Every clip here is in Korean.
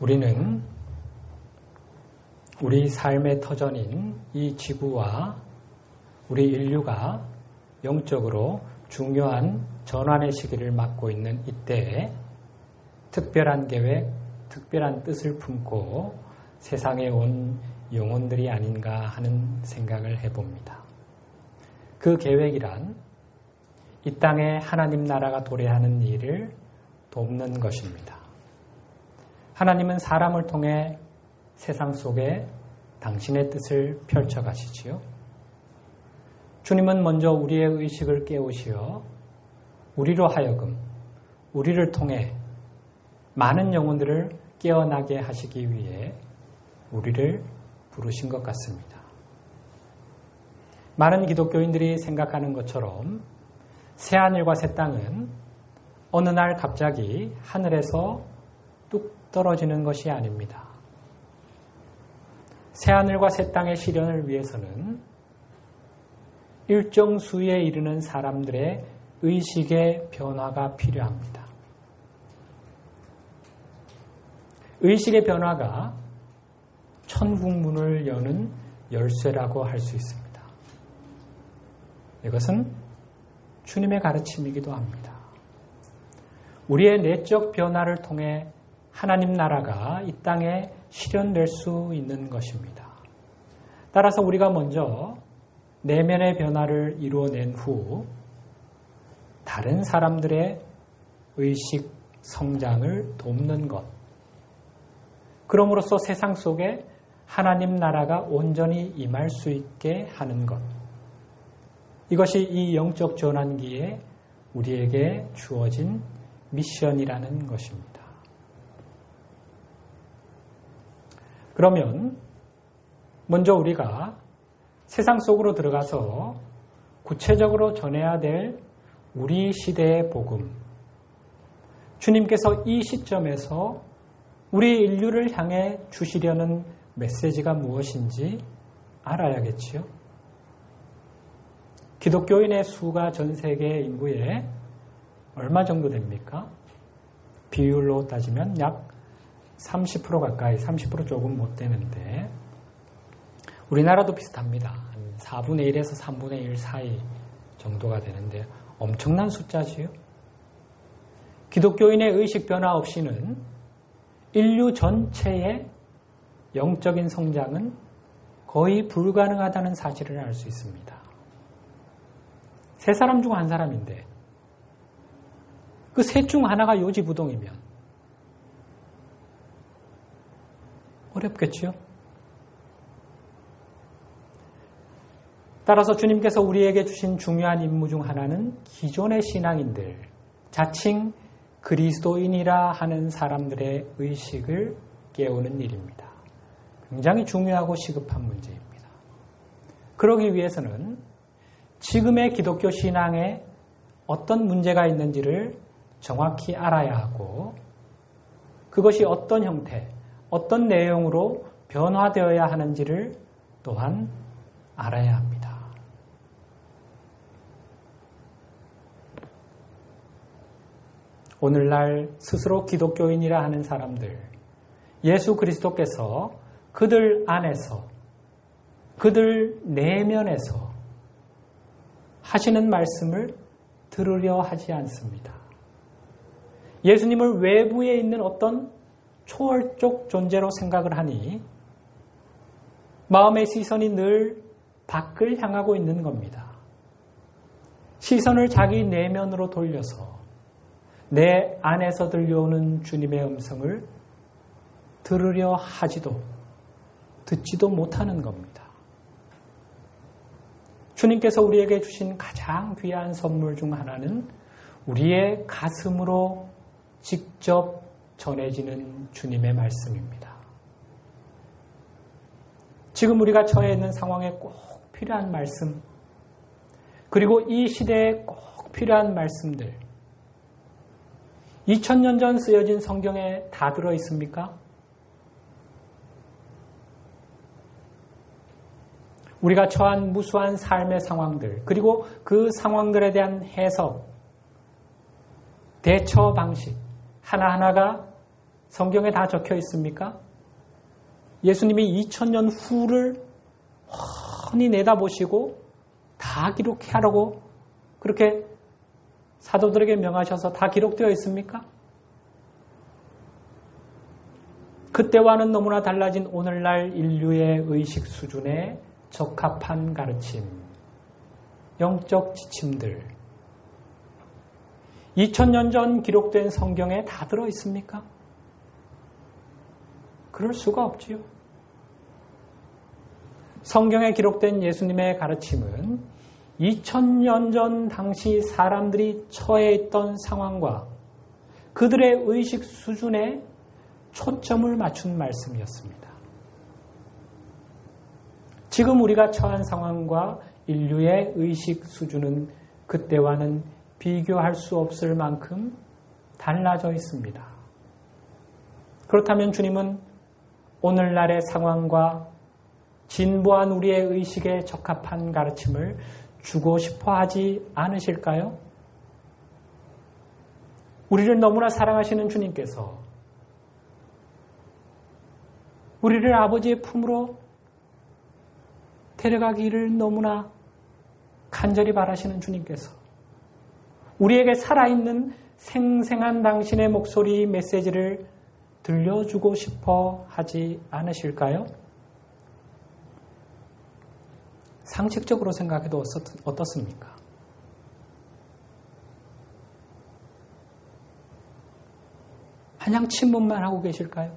우리는 우리 삶의 터전인 이 지구와 우리 인류가 영적으로 중요한 전환의 시기를 맞고 있는 이때에 특별한 계획, 특별한 뜻을 품고 세상에 온 영혼들이 아닌가 하는 생각을 해봅니다. 그 계획이란 이 땅에 하나님 나라가 도래하는 일을 돕는 것입니다. 하나님은 사람을 통해 세상 속에 당신의 뜻을 펼쳐가시지요. 주님은 먼저 우리의 의식을 깨우시어 우리로 하여금 우리를 통해 많은 영혼들을 깨어나게 하시기 위해 우리를 부르신 것 같습니다. 많은 기독교인들이 생각하는 것처럼 새하늘과 새 땅은 어느 날 갑자기 하늘에서 뚝 떨어지는 것이 아닙니다. 새하늘과 새 땅의 실현을 위해서는 일정 수에 이르는 사람들의 의식의 변화가 필요합니다. 의식의 변화가 천국문을 여는 열쇠라고 할 수 있습니다. 이것은 주님의 가르침이기도 합니다. 우리의 내적 변화를 통해 하나님 나라가 이 땅에 실현될 수 있는 것입니다. 따라서 우리가 먼저 내면의 변화를 이루어낸 후 다른 사람들의 의식 성장을 돕는 것, 그럼으로써 세상 속에 하나님 나라가 온전히 임할 수 있게 하는 것, 이것이 이 영적 전환기에 우리에게 주어진 미션이라는 것입니다. 그러면 먼저 우리가 세상 속으로 들어가서 구체적으로 전해야 될 우리 시대의 복음, 주님께서 이 시점에서 우리 인류를 향해 주시려는 메시지가 무엇인지 알아야겠지요. 기독교인의 수가 전 세계 인구의 얼마 정도 됩니까? 비율로 따지면 약 30% 가까이, 30% 조금 못 되는데 우리나라도 비슷합니다. 한 4분의 1에서 3분의 1 사이 정도가 되는데 엄청난 숫자지요. 기독교인의 의식 변화 없이는 인류 전체의 영적인 성장은 거의 불가능하다는 사실을 알 수 있습니다. 세 사람 중 한 사람인데 그 셋 중 하나가 요지부동이면 어렵겠죠? 따라서 주님께서 우리에게 주신 중요한 임무 중 하나는 기존의 신앙인들, 자칭 그리스도인이라 하는 사람들의 의식을 깨우는 일입니다. 굉장히 중요하고 시급한 문제입니다. 그러기 위해서는 지금의 기독교 신앙에 어떤 문제가 있는지를 정확히 알아야 하고 그것이 어떤 형태, 어떤 내용으로 변화되어야 하는지를 또한 알아야 합니다. 오늘날 스스로 기독교인이라 하는 사람들, 예수 그리스도께서 그들 안에서, 그들 내면에서 하시는 말씀을 들으려 하지 않습니다. 예수님을 외부에 있는 어떤 초월적 존재로 생각을 하니 마음의 시선이 늘 밖을 향하고 있는 겁니다. 시선을 자기 내면으로 돌려서 내 안에서 들려오는 주님의 음성을 들으려 하지도 듣지도 못하는 겁니다. 주님께서 우리에게 주신 가장 귀한 선물 중 하나는 우리의 가슴으로 직접 전해지는 주님의 말씀입니다. 지금 우리가 처해 있는 상황에 꼭 필요한 말씀, 그리고 이 시대에 꼭 필요한 말씀들, 2000년 전 쓰여진 성경에 다 들어 있습니까? 우리가 처한 무수한 삶의 상황들, 그리고 그 상황들에 대한 해석, 대처 방식 하나하나가 성경에 다 적혀 있습니까? 예수님이 2000년 후를 훤히 내다보시고 다 기록하라고 그렇게 사도들에게 명하셔서 다 기록되어 있습니까? 그때와는 너무나 달라진 오늘날 인류의 의식 수준에 적합한 가르침, 영적 지침들, 2000년 전 기록된 성경에 다 들어 있습니까? 그럴 수가 없지요. 성경에 기록된 예수님의 가르침은 2000년 전 당시 사람들이 처해 있던 상황과 그들의 의식 수준에 초점을 맞춘 말씀이었습니다. 지금 우리가 처한 상황과 인류의 의식 수준은 그때와는 비교할 수 없을 만큼 달라져 있습니다. 그렇다면 주님은 오늘날의 상황과 진보한 우리의 의식에 적합한 가르침을 주고 싶어 하지 않으실까요? 우리를 너무나 사랑하시는 주님께서 우리를 아버지의 품으로 데려가기를 너무나 간절히 바라시는 주님께서 우리에게 살아있는 생생한 당신의 목소리 메시지를 들려주고 싶어 하지 않으실까요? 상식적으로 생각해도 어떻습니까? 마냥 침묵만 하고 계실까요?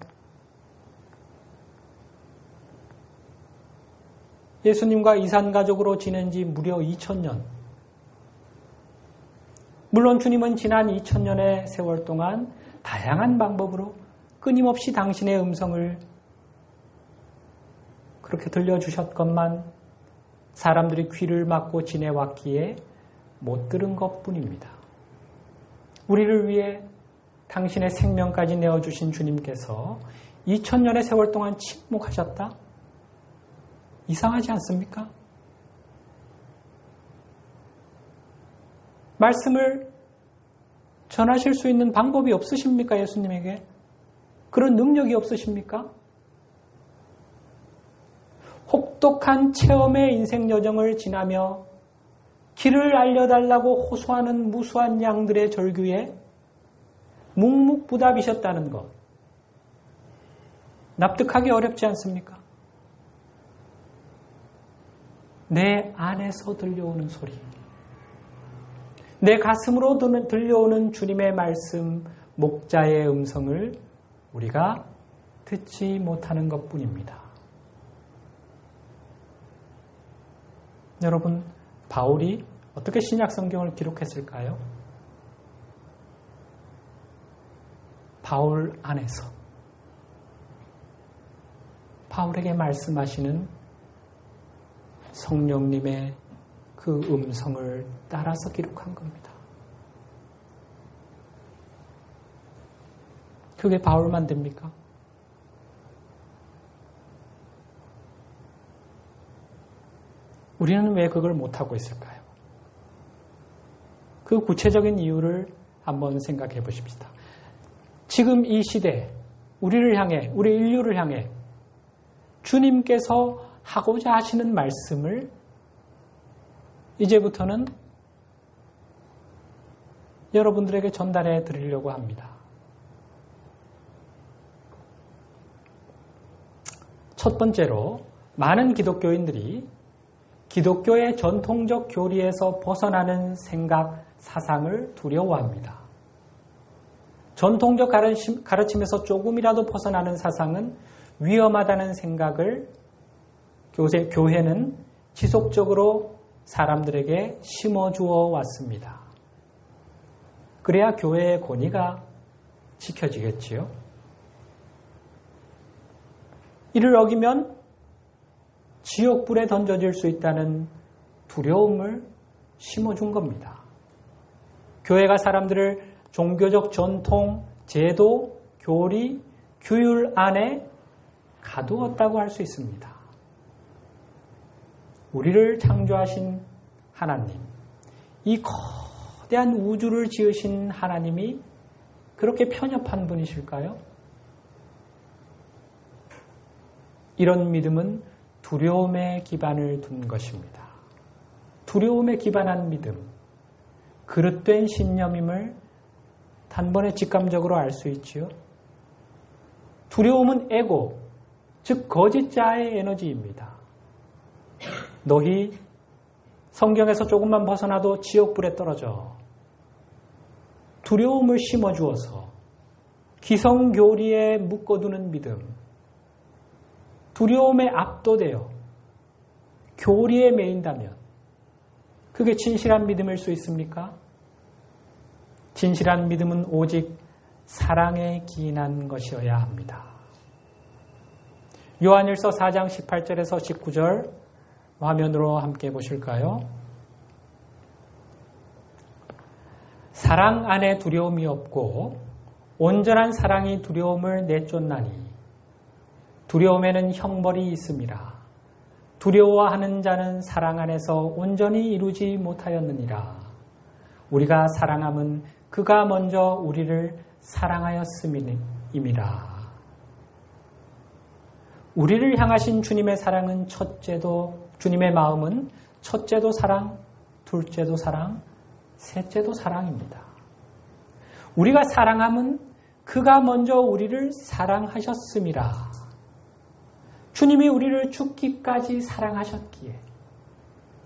예수님과 이산가족으로 지낸 지 무려 2000년. 물론 주님은 지난 2000년의 세월 동안 다양한 방법으로 끊임없이 당신의 음성을 그렇게 들려주셨건만 사람들이 귀를 막고 지내왔기에 못 들은 것뿐입니다. 우리를 위해 당신의 생명까지 내어주신 주님께서 2000년의 세월 동안 침묵하셨다? 이상하지 않습니까? 말씀을 전하실 수 있는 방법이 없으십니까? 예수님에게? 그런 능력이 없으십니까? 혹독한 체험의 인생 여정을 지나며 길을 알려달라고 호소하는 무수한 양들의 절규에 묵묵부답이셨다는 것. 납득하기 어렵지 않습니까? 내 안에서 들려오는 소리, 내 가슴으로 들려오는 주님의 말씀, 목자의 음성을 우리가 듣지 못하는 것뿐입니다. 여러분, 바울이 어떻게 신약 성경을 기록했을까요? 바울 안에서 바울에게 말씀하시는 성령님의 그 음성을 따라서 기록한 겁니다. 그게 바울만 됩니까? 우리는 왜 그걸 못하고 있을까요? 그 구체적인 이유를 한번 생각해 보십시다. 지금 이 시대, 우리를 향해, 우리 인류를 향해 주님께서 하고자 하시는 말씀을 이제부터는 여러분들에게 전달해 드리려고 합니다. 첫 번째로, 많은 기독교인들이 기독교의 전통적 교리에서 벗어나는 생각, 사상을 두려워합니다. 전통적 가르침에서 조금이라도 벗어나는 사상은 위험하다는 생각을 교회는 지속적으로 사람들에게 심어주어 왔습니다. 그래야 교회의 권위가 지켜지겠지요. 이를 어기면 지옥불에 던져질 수 있다는 두려움을 심어준 겁니다. 교회가 사람들을 종교적 전통, 제도, 교리, 규율 안에 가두었다고 할 수 있습니다. 우리를 창조하신 하나님, 이 거대한 우주를 지으신 하나님이 그렇게 편협한 분이실까요? 이런 믿음은 두려움에 기반을 둔 것입니다. 두려움에 기반한 믿음, 그릇된 신념임을 단번에 직감적으로 알 수 있지요. 두려움은 에고, 즉 거짓자의 에너지입니다. 너희 성경에서 조금만 벗어나도 지옥불에 떨어져. 두려움을 심어주어서 기성교리에 묶어두는 믿음, 두려움에 압도되어 교리에 매인다면 그게 진실한 믿음일 수 있습니까? 진실한 믿음은 오직 사랑에 기인한 것이어야 합니다. 요한일서 4장 18절에서 19절 화면으로 함께 보실까요? 사랑 안에 두려움이 없고 온전한 사랑이 두려움을 내쫓나니 두려움에는 형벌이 있음이라. 두려워하는 자는 사랑 안에서 온전히 이루지 못하였느니라. 우리가 사랑함은 그가 먼저 우리를 사랑하였음이니라. 우리를 향하신 주님의 사랑은 주님의 마음은 첫째도 사랑, 둘째도 사랑, 셋째도 사랑입니다. 우리가 사랑함은 그가 먼저 우리를 사랑하셨음이라. 주님이 우리를 죽기까지 사랑하셨기에,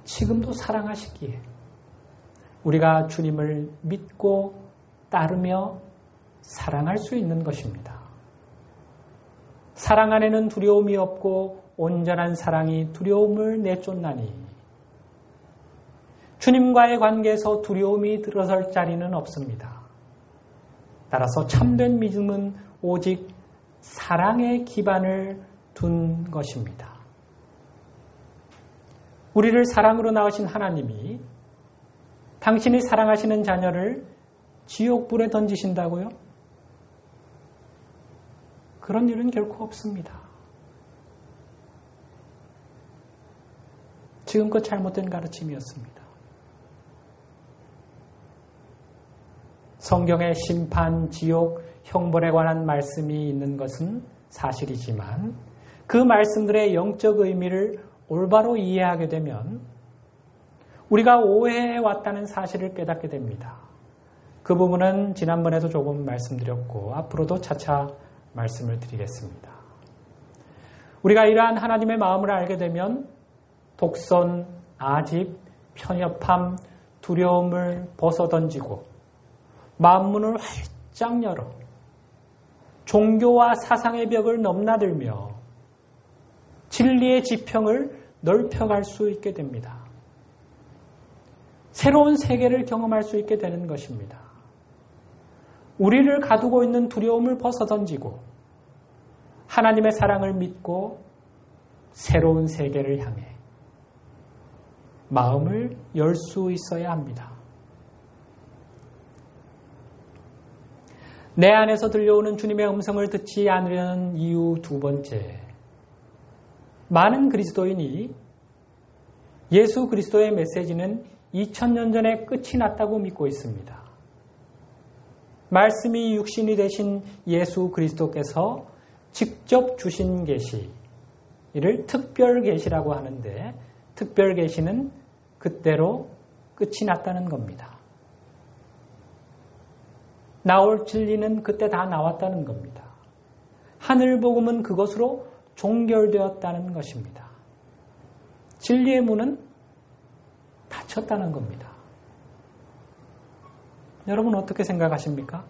지금도 사랑하시기에 우리가 주님을 믿고 따르며 사랑할 수 있는 것입니다. 사랑 안에는 두려움이 없고 온전한 사랑이 두려움을 내쫓나니 주님과의 관계에서 두려움이 들어설 자리는 없습니다. 따라서 참된 믿음은 오직 사랑의 기반을 둔 것입니다. 우리를 사랑으로 낳으신 하나님이 당신이 사랑하시는 자녀를 지옥불에 던지신다고요? 그런 일은 결코 없습니다. 지금껏 잘못된 가르침이었습니다. 성경에 심판, 지옥, 형벌에 관한 말씀이 있는 것은 사실이지만 그 말씀들의 영적 의미를 올바로 이해하게 되면 우리가 오해해왔다는 사실을 깨닫게 됩니다. 그 부분은 지난번에도 조금 말씀드렸고 앞으로도 차차 말씀을 드리겠습니다. 우리가 이러한 하나님의 마음을 알게 되면 독선, 아집, 편협함, 두려움을 벗어던지고 마음문을 활짝 열어 종교와 사상의 벽을 넘나들며 진리의 지평을 넓혀갈 수 있게 됩니다. 새로운 세계를 경험할 수 있게 되는 것입니다. 우리를 가두고 있는 두려움을 벗어던지고 하나님의 사랑을 믿고 새로운 세계를 향해 마음을 열 수 있어야 합니다. 내 안에서 들려오는 주님의 음성을 듣지 않으려는 이유 두 번째, 많은 그리스도인이 예수 그리스도의 메시지는 2000년 전에 끝이 났다고 믿고 있습니다. 말씀이 육신이 되신 예수 그리스도께서 직접 주신 계시, 이를 특별 계시라고 하는데 특별 계시는 그때로 끝이 났다는 겁니다. 나올 진리는 그때 다 나왔다는 겁니다. 하늘 복음은 그것으로 종결되었다는 것입니다. 진리의 문은 닫혔다는 겁니다. 여러분 어떻게 생각하십니까?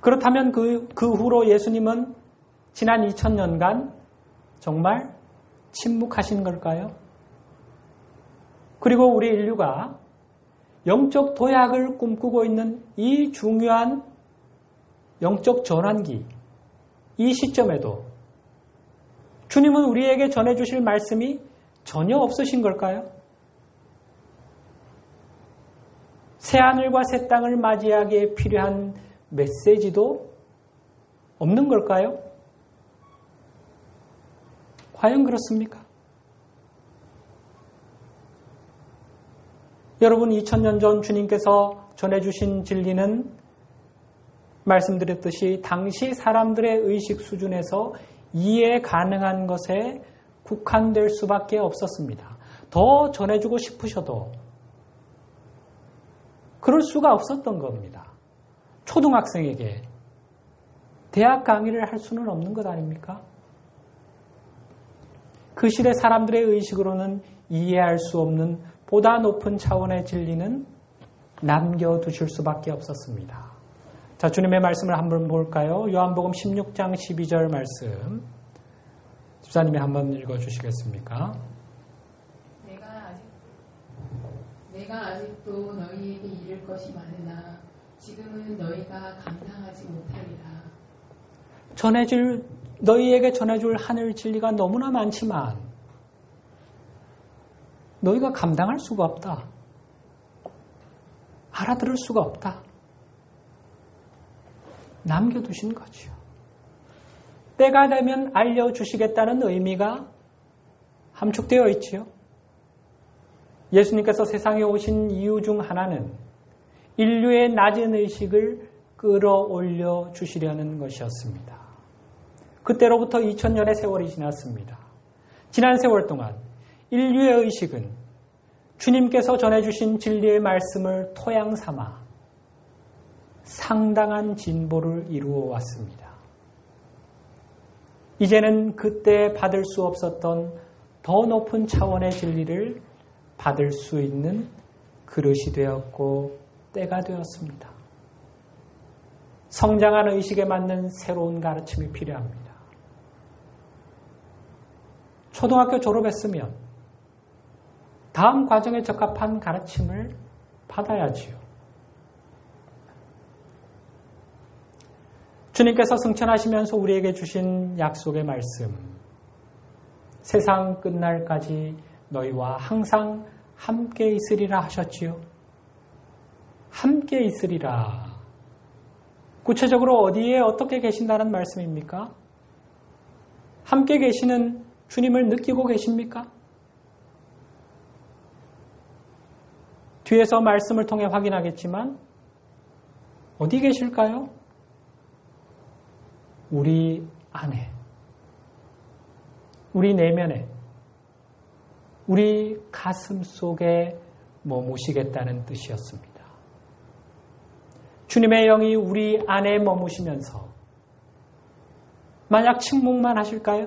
그렇다면 그 후로 예수님은 지난 2000년간 정말 침묵하신 걸까요? 그리고 우리 인류가 영적 도약을 꿈꾸고 있는 이 중요한 영적 전환기, 이 시점에도 주님은 우리에게 전해주실 말씀이 전혀 없으신 걸까요? 새하늘과 새 땅을 맞이하기에 필요한 메시지도 없는 걸까요? 과연 그렇습니까? 여러분 2000년 전 주님께서 전해주신 진리는 말씀드렸듯이 당시 사람들의 의식 수준에서 이해 가능한 것에 국한될 수밖에 없었습니다. 더 전해주고 싶으셔도 그럴 수가 없었던 겁니다. 초등학생에게 대학 강의를 할 수는 없는 것 아닙니까? 그 시대 사람들의 의식으로는 이해할 수 없는 보다 높은 차원의 진리는 남겨두실 수밖에 없었습니다. 자, 주님의 말씀을 한번 볼까요? 요한복음 16장 12절 말씀. 집사님이 한번 읽어주시겠습니까? 내가 아직도 너희에게 이를 것이 많으나 지금은 너희가 감당하지 못하리라. 너희에게 전해줄 하늘 진리가 너무나 많지만 너희가 감당할 수가 없다. 알아들을 수가 없다. 남겨두신 거죠. 때가 되면 알려주시겠다는 의미가 함축되어 있지요. 예수님께서 세상에 오신 이유 중 하나는 인류의 낮은 의식을 끌어올려 주시려는 것이었습니다. 그때로부터 2000년의 세월이 지났습니다. 지난 세월 동안 인류의 의식은 주님께서 전해주신 진리의 말씀을 토양 삼아 상당한 진보를 이루어 왔습니다. 이제는 그때 받을 수 없었던 더 높은 차원의 진리를 받을 수 있는 그릇이 되었고 때가 되었습니다. 성장한 의식에 맞는 새로운 가르침이 필요합니다. 초등학교 졸업했으면 다음 과정에 적합한 가르침을 받아야지요. 주님께서 승천하시면서 우리에게 주신 약속의 말씀, 세상 끝날까지 너희와 항상 함께 있으리라 하셨지요. 함께 있으리라. 구체적으로 어디에 어떻게 계신다는 말씀입니까? 함께 계시는 주님을 느끼고 계십니까? 뒤에서 말씀을 통해 확인하겠지만 어디 계실까요? 우리 안에, 우리 내면에, 우리 가슴 속에 머무시겠다는 뜻이었습니다. 주님의 영이 우리 안에 머무시면서 만약 침묵만 하실까요?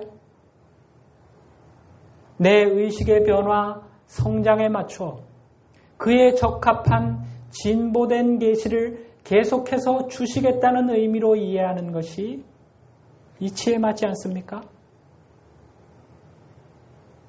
내 의식의 변화, 성장에 맞춰 그에 적합한 진보된 계시를 계속해서 주시겠다는 의미로 이해하는 것이 이치에 맞지 않습니까?